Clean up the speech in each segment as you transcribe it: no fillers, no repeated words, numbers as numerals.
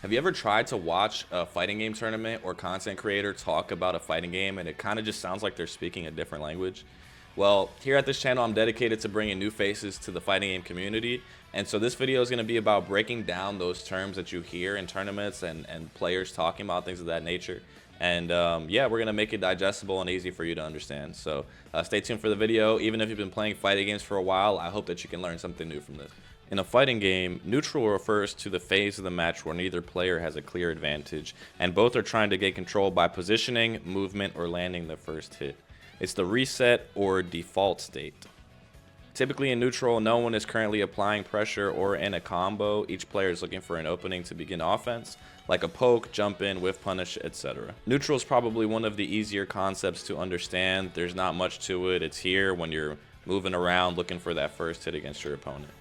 Have you ever tried to watch a fighting game tournament or content creator talk about a fighting game and it kind of just sounds like they're speaking a different language? Well, here at this channel, I'm dedicated to bringing new faces to the fighting game community. And so this video is going to be about breaking down those terms that you hear in tournaments and players talking about things of that nature. And yeah, we're going to make it digestible and easy for you to understand. So stay tuned for the video. Even if you've been playing fighting games for a while, I hope that you can learn something new from this. In a fighting game, neutral refers to the phase of the match where neither player has a clear advantage, and both are trying to get control by positioning, movement, or landing the first hit. It's the reset or default state. Typically in neutral, no one is currently applying pressure or in a combo. Each player is looking for an opening to begin offense, like a poke, jump in, whiff punish, etc. Neutral is probably one of the easier concepts to understand. There's not much to it. It's here when you're moving around looking for that first hit against your opponent.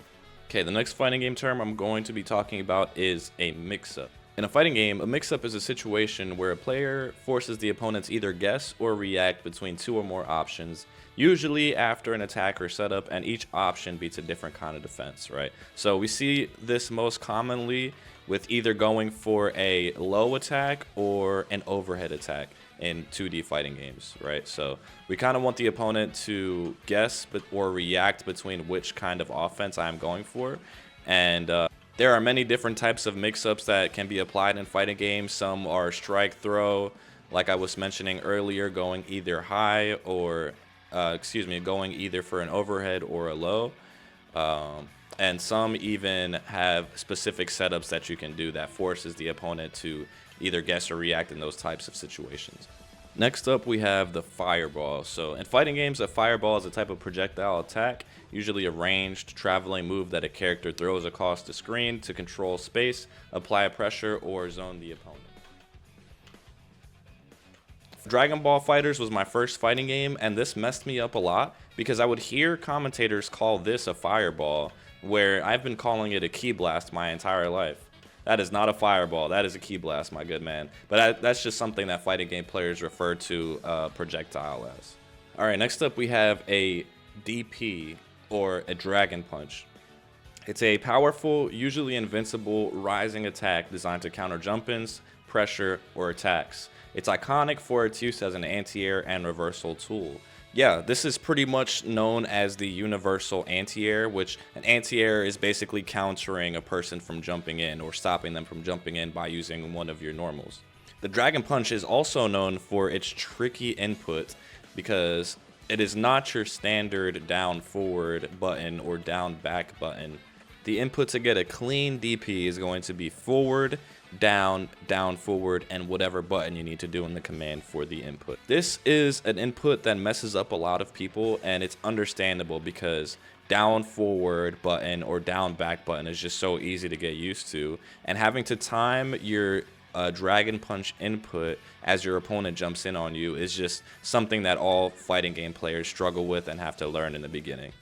Okay, the next fighting game term I'm going to be talking about is a mix-up. In a fighting game, a mix-up is a situation where a player forces the opponent to either guess or react between two or more options, usually after an attack or setup, and each option beats a different kind of defense, right? So we see this most commonly with either going for a low attack or an overhead attack in 2D fighting games, right? So we kind of want the opponent to guess or react between which kind of offense I'm going for. And there are many different types of mix-ups that can be applied in fighting games. Some are strike throw, like I was mentioning earlier, going either high or, going either for an overhead or a low. And some even have specific setups that you can do that forces the opponent to either guess or react in those types of situations. Next up, we have the fireball. So in fighting games, a fireball is a type of projectile attack, usually a ranged, traveling move that a character throws across the screen to control space, apply pressure, or zone the opponent. Dragon Ball FighterZ was my first fighting game, and this messed me up a lot because I would hear commentators call this a fireball, where I've been calling it a ki blast my entire life. That is not a fireball, that is a ki blast, my good man. But that's just something that fighting game players refer to projectile as. Alright, next up we have a DP, or a dragon punch. It's a powerful, usually invincible, rising attack designed to counter jump-ins, pressure, or attacks. It's iconic for its use as an anti-air and reversal tool. Yeah, this is pretty much known as the universal anti-air, which an anti-air is basically countering a person from jumping in or stopping them from jumping in by using one of your normals. The Dragon Punch is also known for its tricky input because it is not your standard down forward button or down back button. The input to get a clean DP is going to be forward, down, down, forward, and whatever button you need to do in the command for the input. This is an input that messes up a lot of people, and it's understandable because down forward button or down back button is just so easy to get used to, and having to time your Dragon Punch input as your opponent jumps in on you is just something that all fighting game players struggle with and have to learn in the beginning.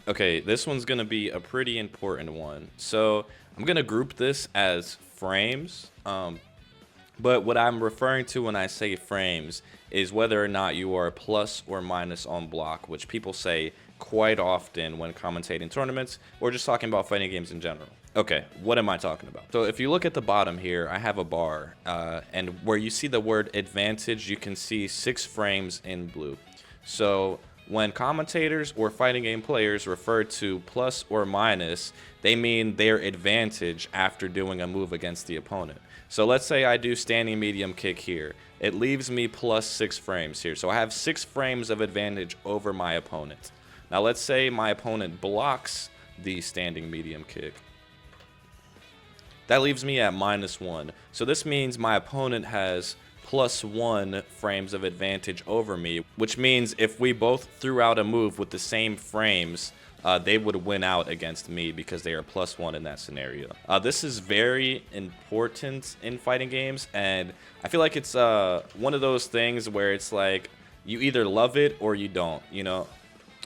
Okay, this one's going to be a pretty important one. So I'm going to group this as frames, but what I'm referring to when I say frames is whether or not you are plus or minus on block, which people say quite often when commentating tournaments or just talking about fighting games in general. Okay, what am I talking about? So if you look at the bottom here, I have a bar, and where you see the word advantage, you can see 6 frames in blue. So when commentators or fighting game players refer to plus or minus, they mean their advantage after doing a move against the opponent. So let's say I do standing medium kick here. It leaves me plus 6 frames here. So I have 6 frames of advantage over my opponent. Now let's say my opponent blocks the standing medium kick. That leaves me at -1. So this means my opponent has +1 frames of advantage over me, which means if we both threw out a move with the same frames, they would win out against me because they are +1 in that scenario. This is very important in fighting games, and I feel like it's one of those things where it's like you either love it or you don't, you know?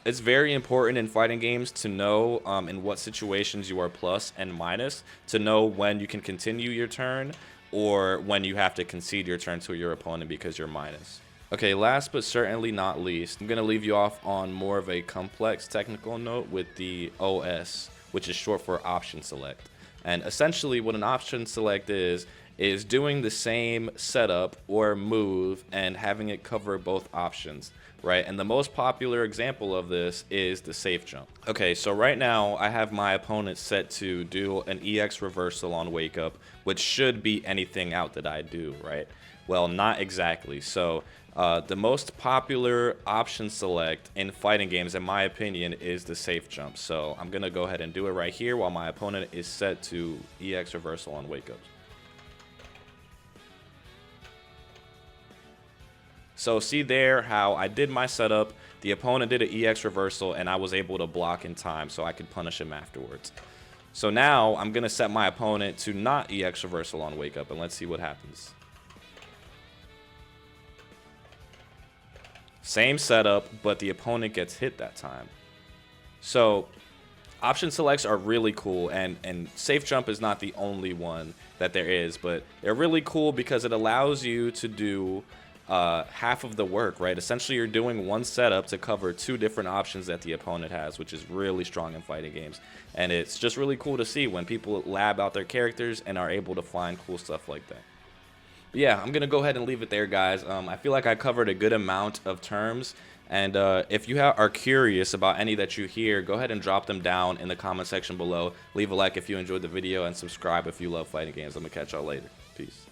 It's very important in fighting games to know in what situations you are plus and minus, to know when you can continue your turn or when you have to concede your turn to your opponent because you're minus. Okay, last but certainly not least, I'm going to leave you off on more of a complex technical note with the OS, which is short for option select. And essentially what an option select is doing the same setup or move and having it cover both options, right? And the most popular example of this is the safe jump. Okay, so right now I have my opponent set to do an EX reversal on wake up, which should beat anything out that I do, right? Well, not exactly. So the most popular option select in fighting games, in my opinion, is the safe jump. So I'm gonna go ahead and do it right here while my opponent is set to EX reversal on wake ups. So see there how I did my setup, the opponent did an EX reversal, and I was able to block in time so I could punish him afterwards. So now I'm going to set my opponent to not EX reversal on wake up, and let's see what happens. Same setup, but the opponent gets hit that time. So option selects are really cool, and safe jump is not the only one that there is, but they're really cool because it allows you to do half of the work, right? Essentially, you're doing one setup to cover two different options that the opponent has, which is really strong in fighting games. And it's just really cool to see when people lab out their characters and are able to find cool stuff like that. But yeah, I'm gonna go ahead and leave it there, guys. I feel like I covered a good amount of terms, and if you are curious about any that you hear, go ahead and drop them down in the comment section below. Leave a like if you enjoyed the video, and subscribe if you love fighting games. I'm gonna catch y'all later. Peace.